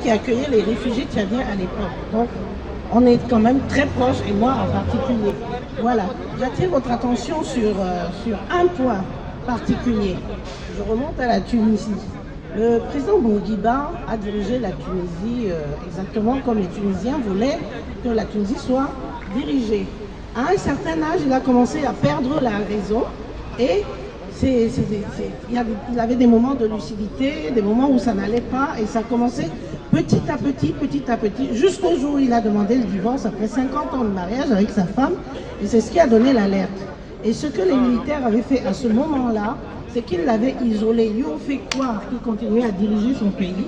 qui accueillait les réfugiés tchadiens à l'époque. Donc, on est quand même très proche, et moi en particulier. Voilà, j'attire votre attention sur un point particulier. Je remonte à la Tunisie. Le président Bourguiba a dirigé la Tunisie exactement comme les Tunisiens voulaient que la Tunisie soit dirigée. À un certain âge, il a commencé à perdre la raison et il avait des moments de lucidité, des moments où ça n'allait pas et ça a commencé petit à petit, jusqu'au jour où il a demandé le divorce après 50 ans de mariage avec sa femme et c'est ce qui a donné l'alerte. Et ce que les militaires avaient fait à ce moment-là, c'est qu'ils l'avaient isolé. Ils lui ont fait croire qu'il continuait à diriger son pays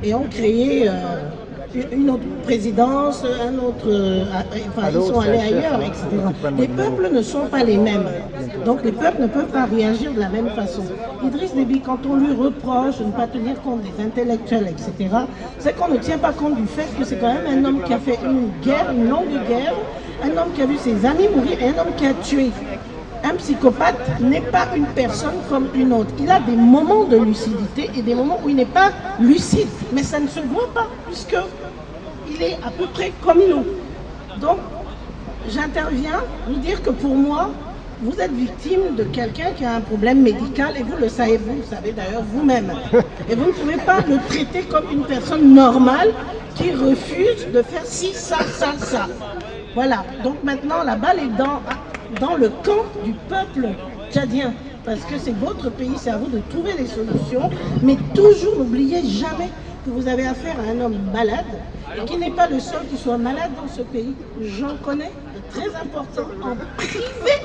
et ont créé une autre présidence, un autre, enfin ils sont allés ailleurs, etc. Les peuples ne sont pas les mêmes, donc les peuples ne peuvent pas réagir de la même façon. Idriss Déby, quand on lui reproche de ne pas tenir compte des intellectuels, etc., c'est qu'on ne tient pas compte du fait que c'est quand même un homme qui a fait une guerre, une longue guerre, un homme qui a vu ses amis mourir et un homme qui a tué. Un psychopathe n'est pas une personne comme une autre. Il a des moments de lucidité et des moments où il n'est pas lucide. Mais ça ne se voit pas puisqu'il est à peu près comme nous. Donc, j'interviens pour dire que pour moi, vous êtes victime de quelqu'un qui a un problème médical et vous le savez d'ailleurs vous-même. Et vous ne pouvez pas le traiter comme une personne normale qui refuse de faire ci, ça. Voilà. Donc maintenant, la balle est dans le camp du peuple tchadien, parce que c'est votre pays, c'est à vous de trouver des solutions, mais toujours n'oubliez jamais que vous avez affaire à un homme malade, et qu'il n'est pas le seul qui soit malade dans ce pays. J'en connais de très importants en privé,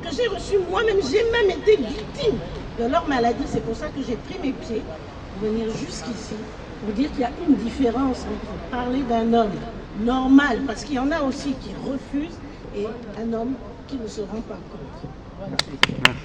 que j'ai reçu moi-même, j'ai même été victime de leur maladie. C'est pour ça que j'ai pris mes pieds pour venir jusqu'ici, pour dire qu'il y a une différence entre parler d'un homme normal, parce qu'il y en a aussi qui refusent, et un homme qui ne se rend pas compte. Voilà. Merci.